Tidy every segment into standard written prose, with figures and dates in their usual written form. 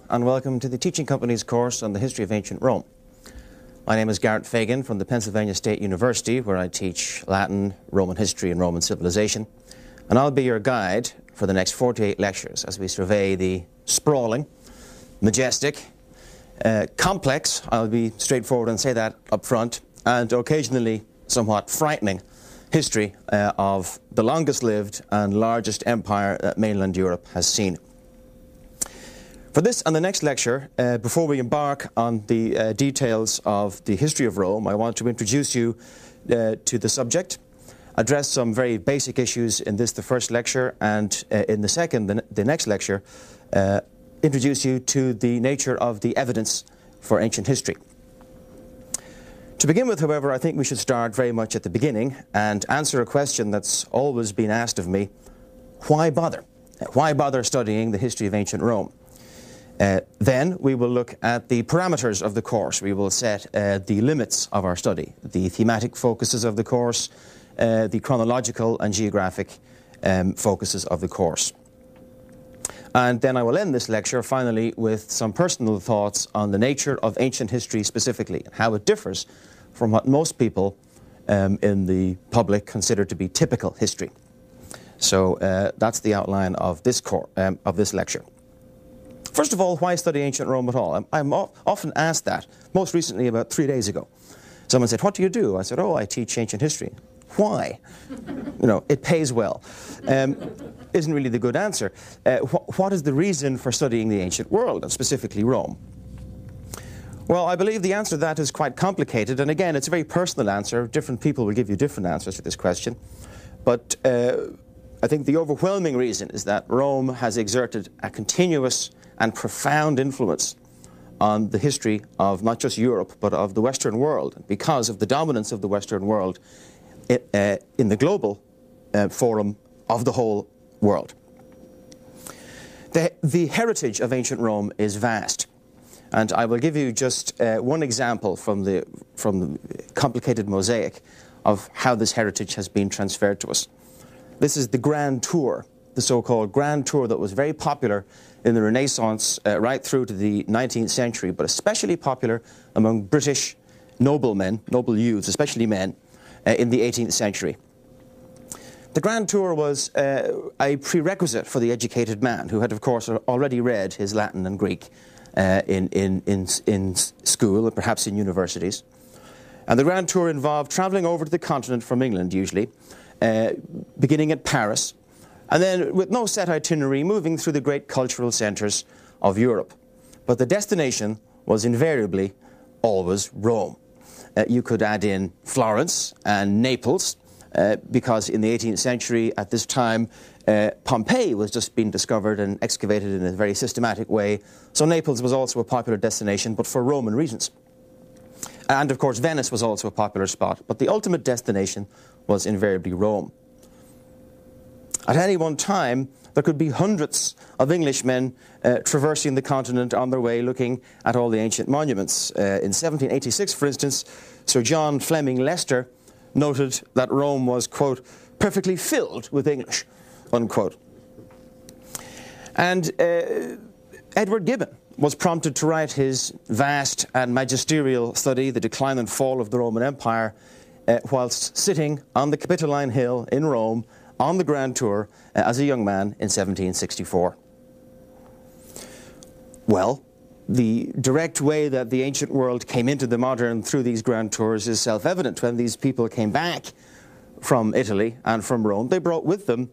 and welcome to the Teaching Company's course on the history of ancient Rome. My name is Garrett Fagan from the Pennsylvania State University, where I teach Latin, Roman history, and Roman civilization. And I'll be your guide for the next 48 lectures as we survey the sprawling, majestic, complex, I'll be straightforward and say that up front, and occasionally somewhat frightening history of the longest-lived and largest empire that mainland Europe has seen. For this and the next lecture, before we embark on the details of the history of Rome, I want to introduce you to the subject, address some very basic issues in this, the first lecture, and in the second, the next lecture, introduce you to the nature of the evidence for ancient history. To begin with, however, I think we should start very much at the beginning and answer a question that's always been asked of me: why bother? Why bother studying the history of ancient Rome? Then we will look at the parameters of the course. We will set the limits of our study, the thematic focuses of the course, the chronological and geographic focuses of the course. And then I will end this lecture finally with some personal thoughts on the nature of ancient history specifically, and how it differs from what most people in the public consider to be typical history. So that's the outline of this lecture. First of all, why study ancient Rome at all? I'm often asked that. Most recently, about 3 days ago. Someone said, "What do you do?" I said, "Oh, I teach ancient history." Why? You know, it pays well. Isn't really the good answer. What is the reason for studying the ancient world, and specifically Rome? Well, I believe the answer to that is quite complicated, and again, it's a very personal answer. Different people will give you different answers to this question. But I think the overwhelming reason is that Rome has exerted a continuous and profound influence on the history of not just Europe, but of the Western world, because of the dominance of the Western world in the global forum of the whole world. The heritage of ancient Rome is vast, and I will give you just one example from the complicated mosaic of how this heritage has been transferred to us. This is the Grand Tour, the so-called Grand Tour that was very popular in the Renaissance right through to the 19th century, but especially popular among British noblemen, noble youths, especially men, in the 18th century. The Grand Tour was a prerequisite for the educated man, who had, of course, already read his Latin and Greek in school, and perhaps in universities. And the Grand Tour involved travelling over to the continent from England, usually, beginning at Paris, and then, with no set itinerary, moving through the great cultural centres of Europe. But the destination was invariably always Rome. You could add in Florence and Naples, because in the 18th century, at this time, Pompeii was just being discovered and excavated in a very systematic way. So Naples was also a popular destination, but for Roman reasons. And of course, Venice was also a popular spot, but the ultimate destination was invariably Rome. At any one time, there could be hundreds of Englishmen traversing the continent on their way, looking at all the ancient monuments. In 1786, for instance, Sir John Fleming Lester noted that Rome was, quote, perfectly filled with English, unquote. And Edward Gibbon was prompted to write his vast and magisterial study, The Decline and Fall of the Roman Empire, whilst sitting on the Capitoline Hill in Rome on the Grand Tour as a young man in 1764. Well, the direct way that the ancient world came into the modern through these Grand Tours is self-evident. When these people came back from Italy and from Rome, they brought with them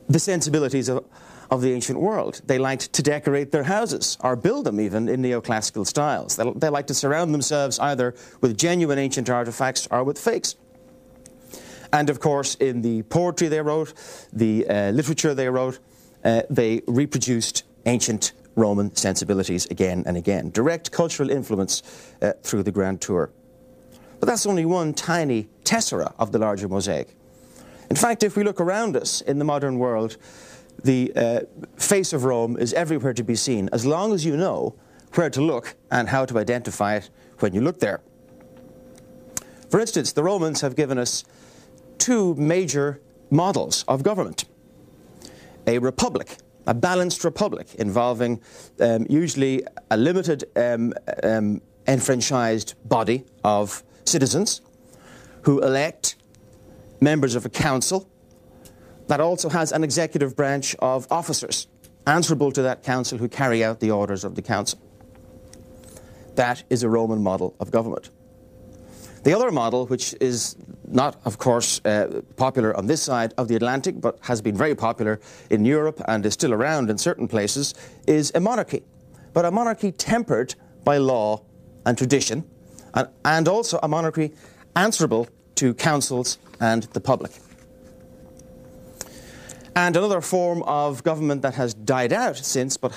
the sensibilities of the ancient world. They liked to decorate their houses, or build them even in neoclassical styles. They liked to surround themselves either with genuine ancient artifacts or with fakes. And of course, in the poetry they wrote, the literature they wrote, they reproduced ancient Roman sensibilities again and again. Direct cultural influence through the Grand Tour. But that's only one tiny tessera of the larger mosaic. In fact, if we look around us in the modern world, the face of Rome is everywhere to be seen, as long as you know where to look and how to identify it when you look there. For instance, the Romans have given us two major models of government. A republic, a balanced republic involving usually a limited enfranchised body of citizens who elect members of a council that also has an executive branch of officers answerable to that council who carry out the orders of the council. That is a Roman model of government. The other model, which is not, of course, popular on this side of the Atlantic, but has been very popular in Europe and is still around in certain places, is a monarchy. But a monarchy tempered by law and tradition, and also a monarchy answerable to councils and the public. And another form of government that has died out since, but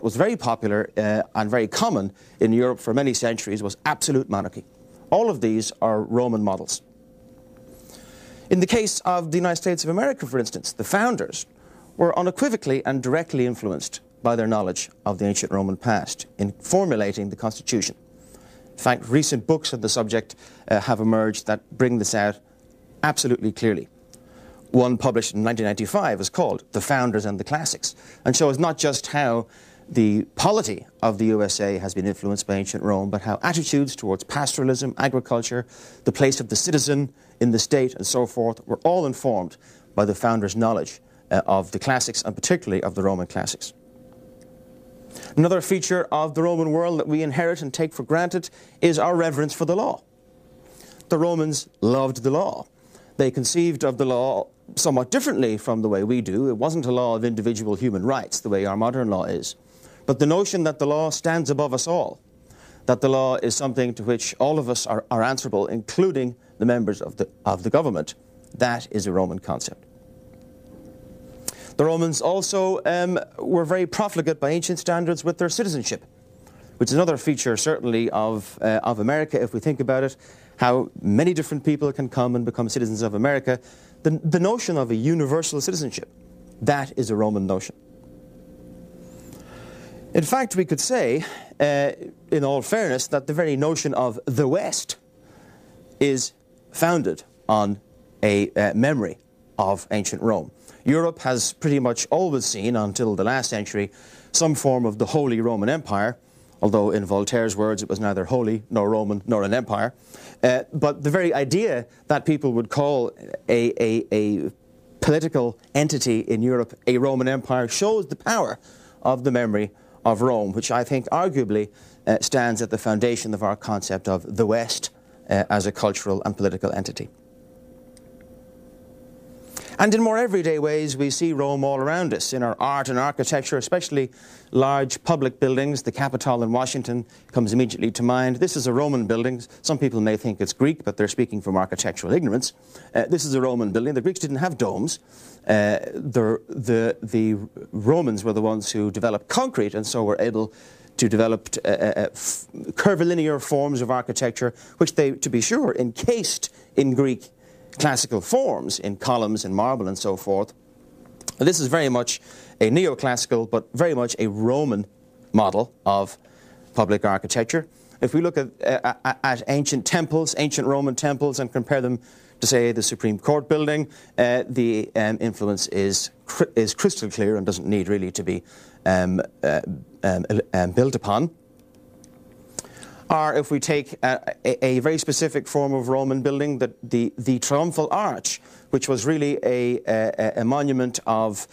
was very popular and very common in Europe for many centuries, was absolute monarchy. All of these are Roman models. In the case of the United States of America, for instance, the founders were unequivocally and directly influenced by their knowledge of the ancient Roman past in formulating the Constitution. In fact, recent books on the subject have emerged that bring this out absolutely clearly. One published in 1995 is called The Founders and the Classics, and shows not just how the polity of the USA has been influenced by ancient Rome, but how attitudes towards pastoralism, agriculture, the place of the citizen in the state, and so forth, were all informed by the founders' knowledge of the classics, and particularly of the Roman classics. Another feature of the Roman world that we inherit and take for granted is our reverence for the law. The Romans loved the law. They conceived of the law somewhat differently from the way we do. It wasn't a law of individual human rights, the way our modern law is. But the notion that the law stands above us all, that the law is something to which all of us are answerable, including the members of the government, that is a Roman concept. The Romans also were very profligate by ancient standards with their citizenship, which is another feature certainly of America, if we think about it, how many different people can come and become citizens of America. The notion of a universal citizenship, that is a Roman notion. In fact, we could say, in all fairness, that the very notion of the West is founded on a memory of ancient Rome. Europe has pretty much always seen, until the last century, some form of the Holy Roman Empire, although in Voltaire's words it was neither holy nor Roman nor an empire. But the very idea that people would call a political entity in Europe a Roman Empire shows the power of the memory of Rome, which I think arguably stands at the foundation of our concept of the West as a cultural and political entity. And in more everyday ways, we see Rome all around us, in our art and architecture, especially large public buildings. The Capitol in Washington comes immediately to mind. This is a Roman building. Some people may think it's Greek, but they're speaking from architectural ignorance. This is a Roman building. The Greeks didn't have domes. The Romans were the ones who developed concrete, and so were able to develop curvilinear forms of architecture, which they, to be sure, encased in Greek classical forms, in columns and marble and so forth. This is very much a neoclassical, but very much a Roman model of public architecture. If we look at ancient temples, ancient Roman temples, and compare them to, say, the Supreme Court building, the influence is crystal clear and doesn't need really to be built upon. Or if we take a very specific form of Roman building, the Triumphal Arch, which was really a monument of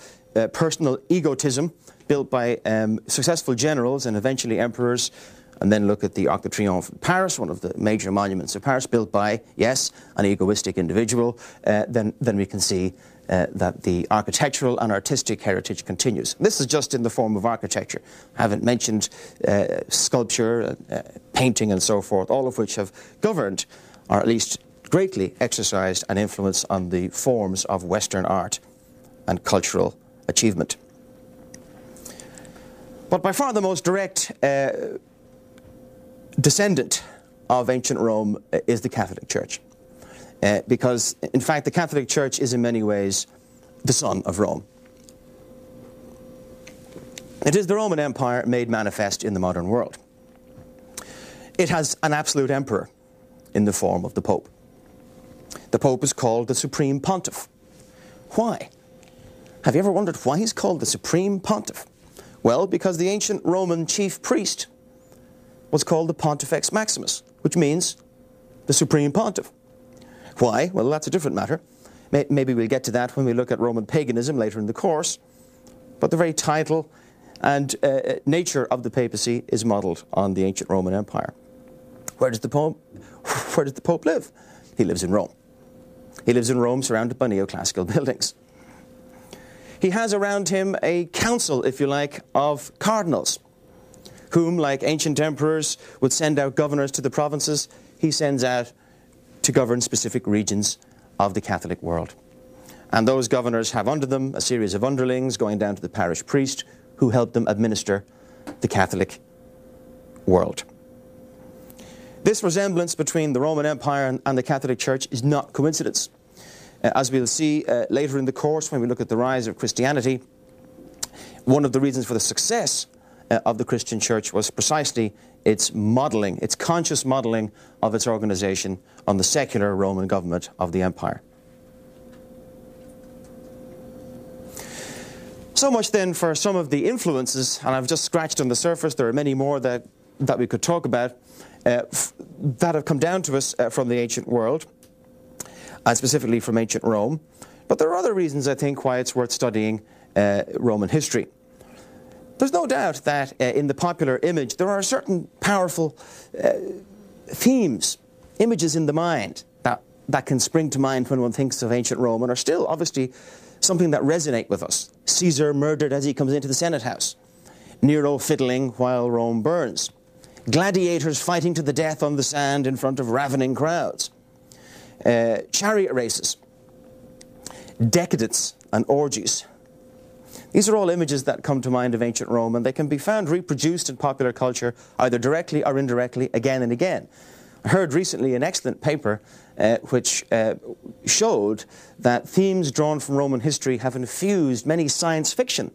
personal egotism built by successful generals and eventually emperors. And then look at the Arc de Triomphe in Paris, one of the major monuments of Paris, built by, yes, an egoistic individual. Then we can see that the architectural and artistic heritage continues. This is just in the form of architecture. I haven't mentioned sculpture, painting and so forth, all of which have governed, or at least greatly exercised an influence on the forms of Western art and cultural achievement. But by far the most direct descendant of ancient Rome is the Catholic Church. Because, in fact, the Catholic Church is in many ways the son of Rome. It is the Roman Empire made manifest in the modern world. It has an absolute emperor in the form of the Pope. The Pope is called the Supreme Pontiff. Why? Have you ever wondered why he's called the Supreme Pontiff? Well, because the ancient Roman chief priest was called the Pontifex Maximus, which means the Supreme Pontiff. Why? Well, that's a different matter. Maybe we'll get to that when we look at Roman paganism later in the course. But the very title and nature of the papacy is modelled on the ancient Roman Empire. Where does the Pope live? He lives in Rome. He lives in Rome surrounded by neoclassical buildings. He has around him a council, if you like, of cardinals, whom, like ancient emperors, would send out governors to the provinces. He sends out to govern specific regions of the Catholic world. And those governors have under them a series of underlings going down to the parish priest who help them administer the Catholic world. This resemblance between the Roman Empire and the Catholic Church is not coincidence. As we'll see later in the course when we look at the rise of Christianity, one of the reasons for the success of the Christian Church was precisely its modelling, its conscious modelling of its organisation on the secular Roman government of the empire. So much then for some of the influences, and I've just scratched on the surface. There are many more that we could talk about that have come down to us from the ancient world, and specifically from ancient Rome. But there are other reasons, I think, why it's worth studying Roman history. There's no doubt that in the popular image there are certain powerful themes, images in the mind that can spring to mind when one thinks of ancient Rome and are still obviously something that resonate with us. Caesar murdered as he comes into the Senate House. Nero fiddling while Rome burns. Gladiators fighting to the death on the sand in front of ravening crowds. Chariot races. Decadence and orgies. These are all images that come to mind of ancient Rome, and they can be found reproduced in popular culture either directly or indirectly again and again. I heard recently an excellent paper which showed that themes drawn from Roman history have infused many science fiction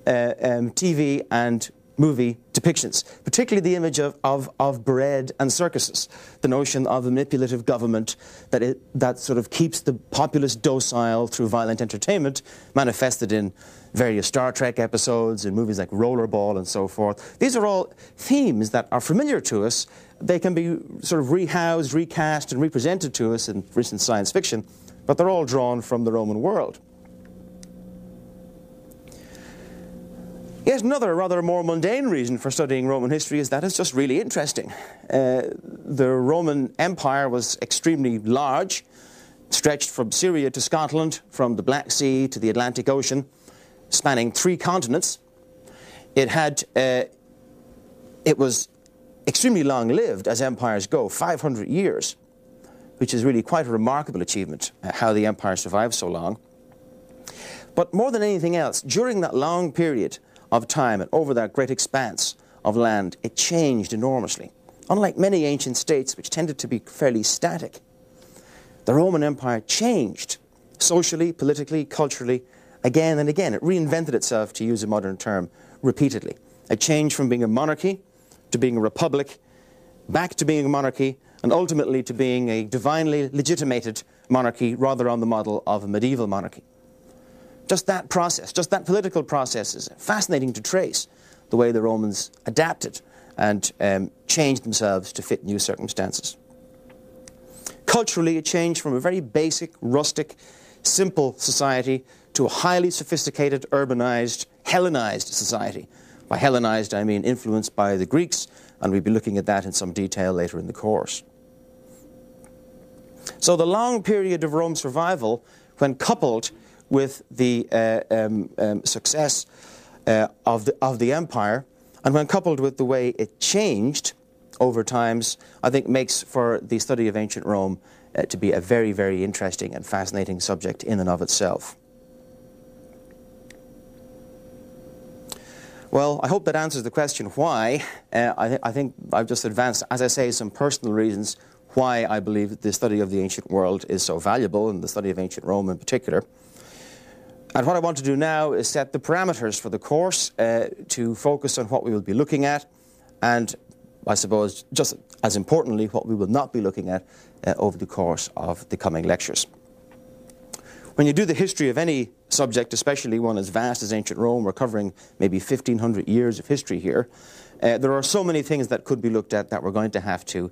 TV and movie depictions, particularly the image of bread and circuses, the notion of a manipulative government that sort of keeps the populace docile through violent entertainment, manifested in various Star Trek episodes, in movies like Rollerball and so forth. These are all themes that are familiar to us. They can be sort of rehoused, recast, and represented to us in recent science fiction, but they're all drawn from the Roman world. Yet another rather more mundane reason for studying Roman history is that it's just really interesting. The Roman Empire was extremely large, stretched from Syria to Scotland, from the Black Sea to the Atlantic Ocean, spanning 3 continents. It was extremely long-lived, as empires go, 500 years, which is really quite a remarkable achievement, how the empire survived so long. But more than anything else, during that long period of time and over that great expanse of land, it changed enormously. Unlike many ancient states, which tended to be fairly static, the Roman Empire changed socially, politically, culturally, again and again. It reinvented itself, to use a modern term, repeatedly. It changed from being a monarchy to being a republic, back to being a monarchy, and ultimately to being a divinely legitimated monarchy, rather on the model of a medieval monarchy. Just that process, just that political process is fascinating to trace, the way the Romans adapted and changed themselves to fit new circumstances. Culturally, it changed from a very basic, rustic, simple society to a highly sophisticated, urbanized, Hellenized society. By Hellenized, I mean influenced by the Greeks, and we'll be looking at that in some detail later in the course. So the long period of Rome's survival, when coupled with the success of the empire, and when coupled with the way it changed over times, I think makes for the study of ancient Rome to be a very, very interesting and fascinating subject in and of itself. Well, I hope that answers the question why. I think I've just advanced, as I say, some personal reasons why I believe the study of the ancient world is so valuable, and the study of ancient Rome in particular. And what I want to do now is set the parameters for the course to focus on what we will be looking at, and I suppose just as importantly what we will not be looking at over the course of the coming lectures. When you do the history of any subject, especially one as vast as ancient Rome. We're covering maybe 1,500 years of history here. There are so many things that could be looked at that we're going to have to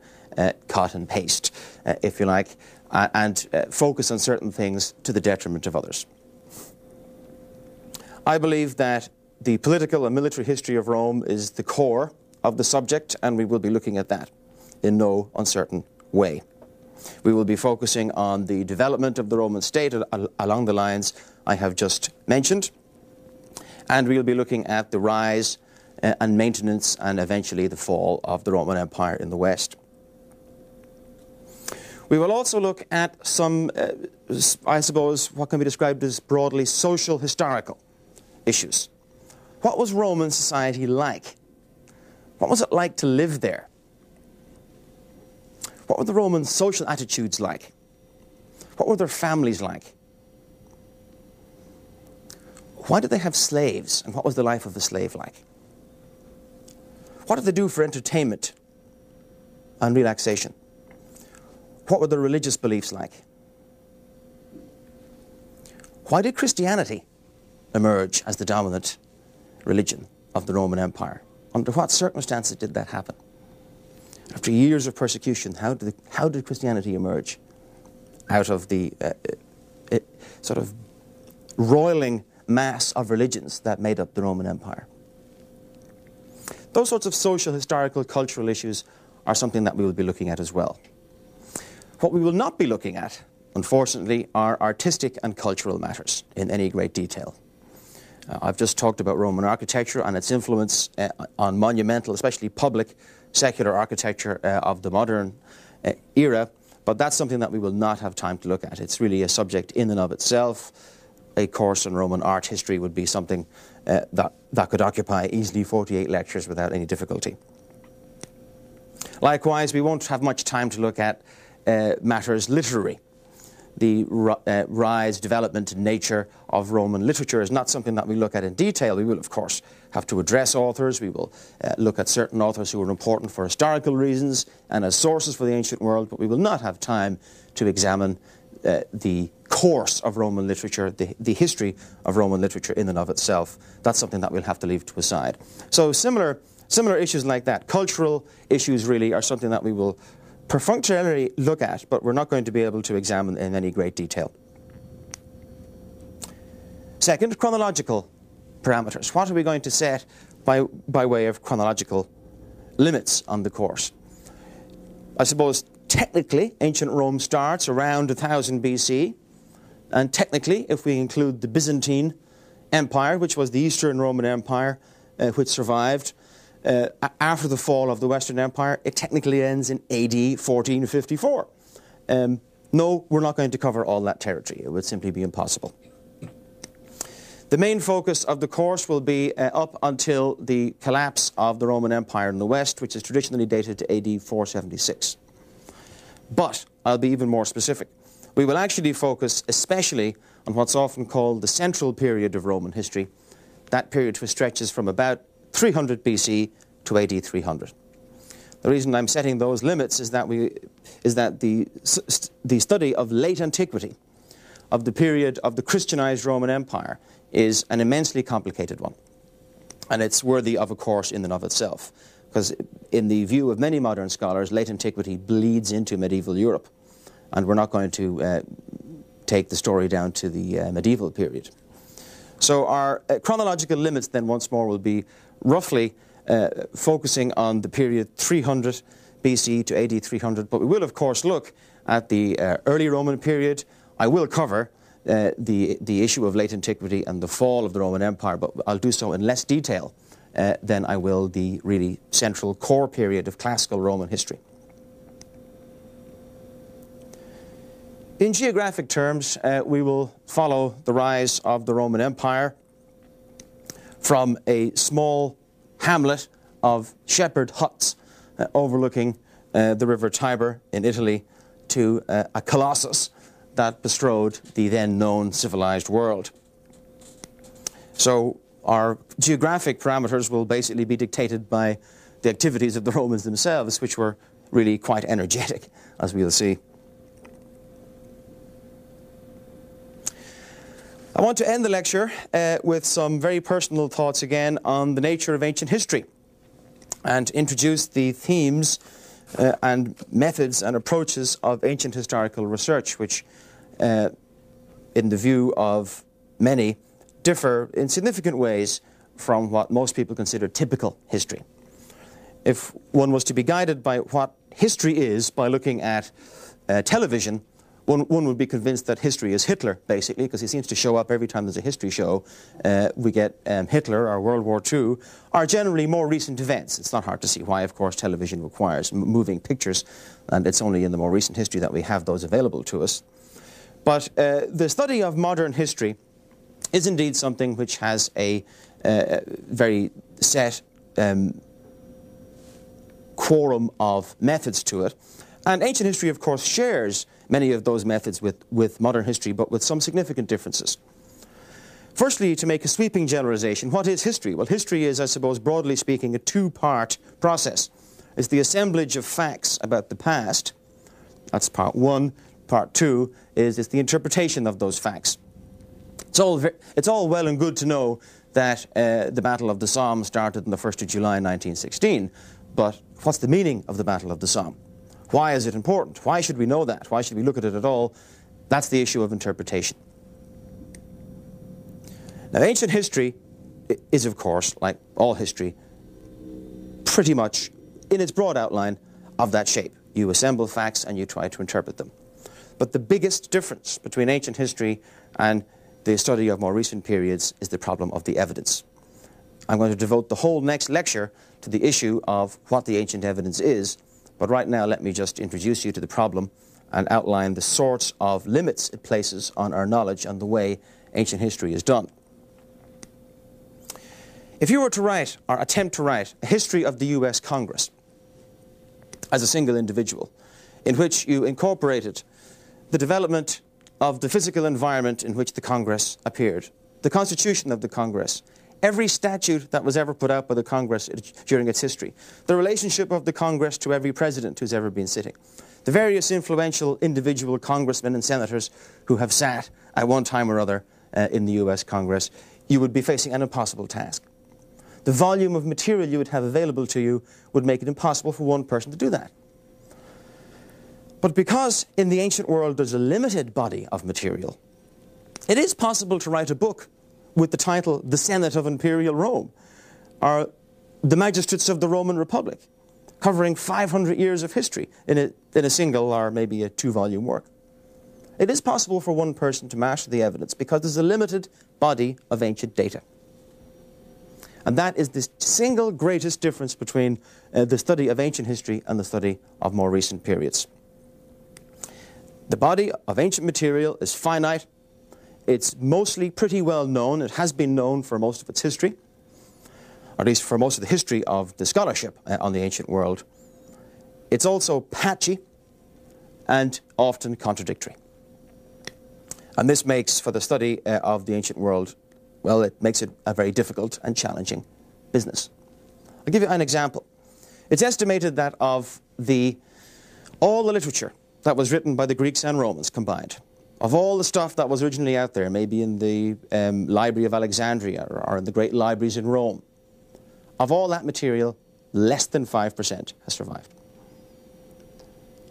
cut and paste, if you like, and focus on certain things to the detriment of others. I believe that the political and military history of Rome is the core of the subject, and we will be looking at that in no uncertain way. We will be focusing on the development of the Roman state along the lines I have just mentioned, and we will be looking at the rise and maintenance and eventually the fall of the Roman Empire in the West. We will also look at some, I suppose, what can be described as broadly social historical issues. What was Roman society like? What was it like to live there? What were the Roman social attitudes like? What were their families like? Why did they have slaves, and what was the life of the slave like? What did they do for entertainment and relaxation? What were their religious beliefs like? Why did Christianity emerge as the dominant religion of the Roman Empire? Under what circumstances did that happen? After years of persecution, how did Christianity emerge out of the sort of roiling mass of religions that made up the Roman Empire? Those sorts of social, historical, cultural issues are something that we will be looking at as well. What we will not be looking at, unfortunately, are artistic and cultural matters in any great detail. I've just talked about Roman architecture and its influence on monumental, especially public, secular architecture of the modern era, but that's something that we will not have time to look at. It's really a subject in and of itself. A course on Roman art history would be something that could occupy easily 48 lectures without any difficulty. Likewise, we won't have much time to look at matters literary. The rise, development, and nature of Roman literature is not something that we look at in detail. We will, of course, have to address authors. We will look at certain authors who are important for historical reasons and as sources for the ancient world, but we will not have time to examine the course of Roman literature, the history of Roman literature in and of itself. That's something that we'll have to leave to aside. So similar issues like that, cultural issues really, are something that we will perfunctorily look at, but we're not going to be able to examine in any great detail. Second, chronological parameters. What are we going to set by way of chronological limits on the course? I suppose technically ancient Rome starts around 1000 BC, and technically, if we include the Byzantine Empire, which was the Eastern Roman Empire, which survived after the fall of the Western Empire, it technically ends in AD 1454. No, we're not going to cover all that territory. It would simply be impossible. The main focus of the course will be up until the collapse of the Roman Empire in the West, which is traditionally dated to AD 476. But I'll be even more specific. We will actually focus especially on what's often called the central period of Roman history, that period which stretches from about 300 BC to AD 300. The reason I'm setting those limits is that the study of late antiquity, of the period of the Christianized Roman Empire, is an immensely complicated one. And it's worthy of a course in and of itself, because in the view of many modern scholars, late antiquity bleeds into medieval Europe, and we're not going to take the story down to the medieval period. So our chronological limits then once more will be roughly focusing on the period 300 BC to AD 300, but we will of course look at the early Roman period. I will cover the issue of late antiquity and the fall of the Roman Empire, but I'll do so in less detail than I will the really central core period of classical Roman history. In geographic terms, we will follow the rise of the Roman Empire from a small hamlet of shepherd huts overlooking the river Tiber in Italy to a colossus that bestrode the then known civilized world. So our geographic parameters will basically be dictated by the activities of the Romans themselves, which were really quite energetic, as we'll see. I want to end the lecture with some very personal thoughts again on the nature of ancient history and introduce the themes and methods and approaches of ancient historical research, which, in the view of many, differ in significant ways from what most people consider typical history. If one was to be guided by what history is by looking at television, one would be convinced that history is Hitler, basically, because he seems to show up every time there's a history show. We get Hitler or World War II, are generally more recent events. It's not hard to see why, of course, television requires moving pictures, and it's only in the more recent history that we have those available to us. But the study of modern history is indeed something which has a very set quorum of methods to it. And ancient history, of course, shares many of those methods with modern history, but with some significant differences. Firstly, to make a sweeping generalization, what is history? Well, history is, I suppose, broadly speaking, a two-part process. It's the assemblage of facts about the past. That's part one. Part two is it's the interpretation of those facts. It's all well and good to know that the Battle of the Somme started on the 1st of July 1916, but what's the meaning of the Battle of the Somme? Why is it important? Why should we know that? Why should we look at it at all? That's the issue of interpretation. Now, ancient history is, of course, like all history, pretty much, in its broad outline, of that shape. You assemble facts and you try to interpret them. But the biggest difference between ancient history and the study of more recent periods is the problem of the evidence. I'm going to devote the whole next lecture to the issue of what the ancient evidence is, but right now let me just introduce you to the problem and outline the sorts of limits it places on our knowledge and the way ancient history is done. If you were to write, or attempt to write, a history of the US Congress as a single individual, in which you incorporated the development of the physical environment in which the Congress appeared, the constitution of the Congress, every statute that was ever put out by the Congress during its history, the relationship of the Congress to every president who's ever been sitting, the various influential individual congressmen and senators who have sat at one time or other in the US Congress, you would be facing an impossible task. The volume of material you would have available to you would make it impossible for one person to do that. But because in the ancient world there's a limited body of material, it is possible to write a book with the title The Senate of Imperial Rome, or The Magistrates of the Roman Republic, covering 500 years of history in a single or maybe a two-volume work. It is possible for one person to master the evidence because there's a limited body of ancient data. And that is the single greatest difference between the study of ancient history and the study of more recent periods. The body of ancient material is finite. It's mostly pretty well known. It has been known for most of its history, or at least for most of the history of the scholarship on the ancient world. It's also patchy and often contradictory. And this makes for the study of the ancient world, well, it makes it a very difficult and challenging business. I'll give you an example. It's estimated that of all the literature that was written by the Greeks and Romans combined, of all the stuff that was originally out there, maybe in the Library of Alexandria or in the great libraries in Rome, of all that material, less than 5% has survived.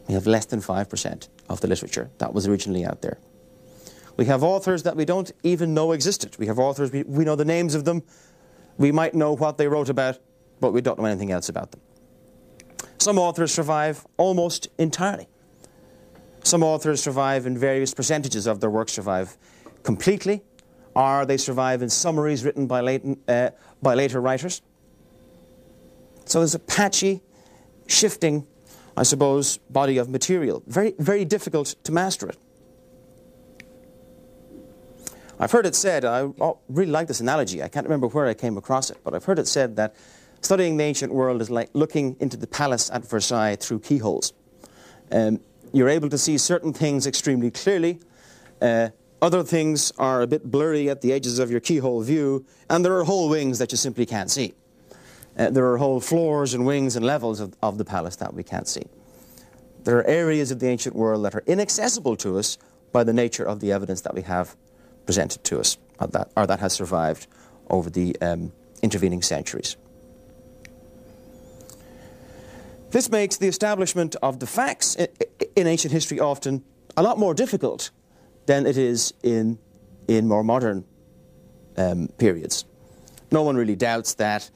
We have less than 5% of the literature that was originally out there. We have authors that we don't even know existed. We have authors, we know the names of them, we might know what they wrote about, but we don't know anything else about them. Some authors survive almost entirely. Some authors survive in various percentages of their work, survive completely, or they survive in summaries written by later writers. So there's a patchy, shifting, I suppose, body of material. Very, very difficult to master it. I've heard it said, I really like this analogy, I can't remember where I came across it, but I've heard it said that studying the ancient world is like looking into the palace at Versailles through keyholes. You're able to see certain things extremely clearly. Other things are a bit blurry at the edges of your keyhole view, and there are whole wings that you simply can't see. There are whole floors and wings and levels of the palace that we can't see. There are areas of the ancient world that are inaccessible to us by the nature of the evidence that we have presented to us, or that has survived over the intervening centuries. This makes the establishment of the facts in ancient history often a lot more difficult than it is in more modern periods. No one really doubts that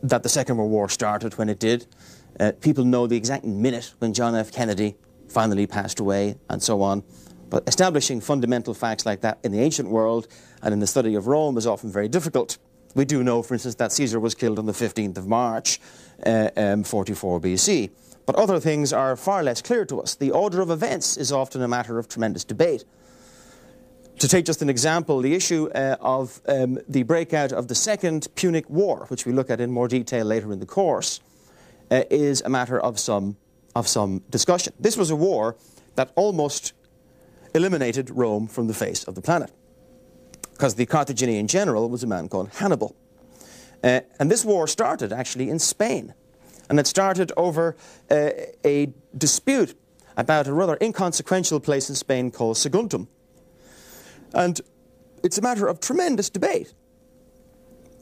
that the Second World War started when it did. People know the exact minute when John F. Kennedy finally passed away, and so on. But establishing fundamental facts like that in the ancient world and in the study of Rome is often very difficult. We do know, for instance, that Caesar was killed on the 15th of March, 44 BC. But other things are far less clear to us. The order of events is often a matter of tremendous debate. To take just an example, the issue of the breakout of the Second Punic War, which we look at in more detail later in the course, is a matter of some discussion. This was a war that almost eliminated Rome from the face of the planet, because the Carthaginian general was a man called Hannibal. And this war started actually in Spain. And it started over a dispute about a rather inconsequential place in Spain called Saguntum. And it's a matter of tremendous debate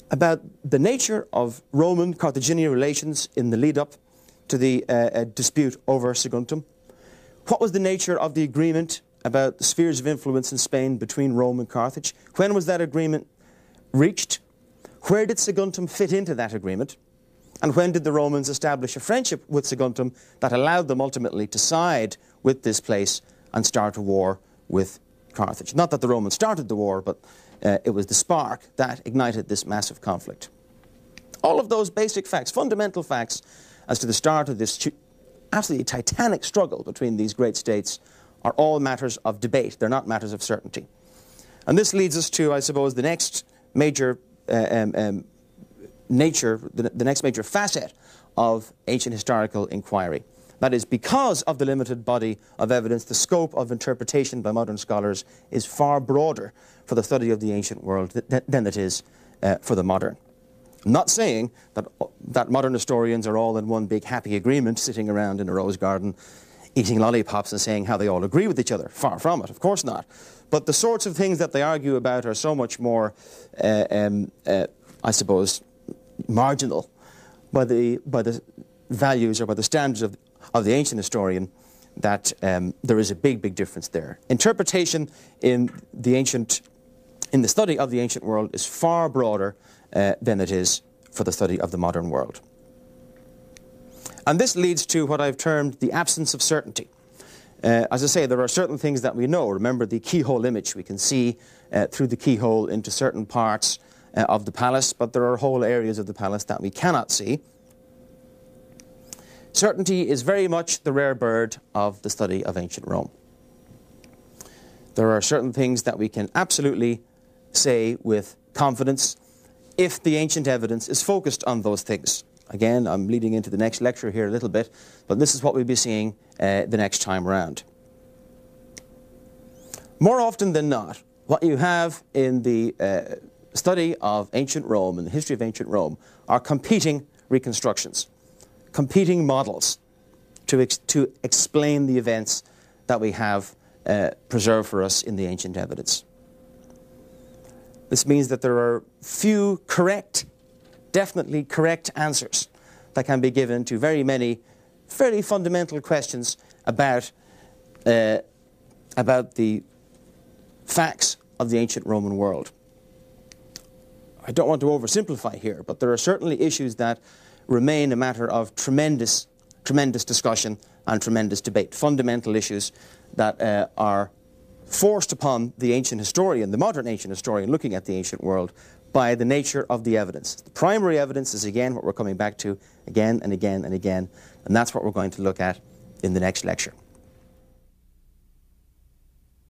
about the nature of Roman-Carthaginian relations in the lead-up to the dispute over Saguntum. What was the nature of the agreement about the spheres of influence in Spain between Rome and Carthage? When was that agreement reached? Where did Saguntum fit into that agreement? And when did the Romans establish a friendship with Saguntum that allowed them ultimately to side with this place and start a war with Carthage? Not that the Romans started the war, but it was the spark that ignited this massive conflict. All of those basic facts, fundamental facts, as to the start of this absolutely titanic struggle between these great states are all matters of debate. They're not matters of certainty. And this leads us to, I suppose, the next major the next major facet of ancient historical inquiry. That is, because of the limited body of evidence, the scope of interpretation by modern scholars is far broader for the study of the ancient world than it is for the modern. I'm not saying that modern historians are all in one big happy agreement, sitting around in a rose garden, eating lollipops and saying how they all agree with each other. Far from it, of course not. But the sorts of things that they argue about are so much more, I suppose, marginal by the values or by the standards of the ancient historian, that there is a big difference there. Interpretation in the study of the ancient world is far broader than it is for the study of the modern world. And this leads to what I've termed the absence of certainty. As I say, there are certain things that we know. Remember the keyhole image. We can see through the keyhole into certain parts of the palace, but there are whole areas of the palace that we cannot see. Certainty is very much the rare bird of the study of ancient Rome. There are certain things that we can absolutely say with confidence if the ancient evidence is focused on those things. Again, I'm leading into the next lecture here a little bit, but this is what we'll be seeing the next time around. More often than not, what you have in the study of ancient Rome and the history of ancient Rome are competing reconstructions, competing models to explain the events that we have preserved for us in the ancient evidence. This means that there are few definitely correct answers that can be given to very many fairly fundamental questions about the facts of the ancient Roman world. I don't want to oversimplify here, but there are certainly issues that remain a matter of tremendous discussion and tremendous debate. Fundamental issues that are forced upon the ancient historian, the modern ancient historian looking at the ancient world, by the nature of the evidence. The primary evidence is again what we're coming back to again and again and again, and that's what we're going to look at in the next lecture.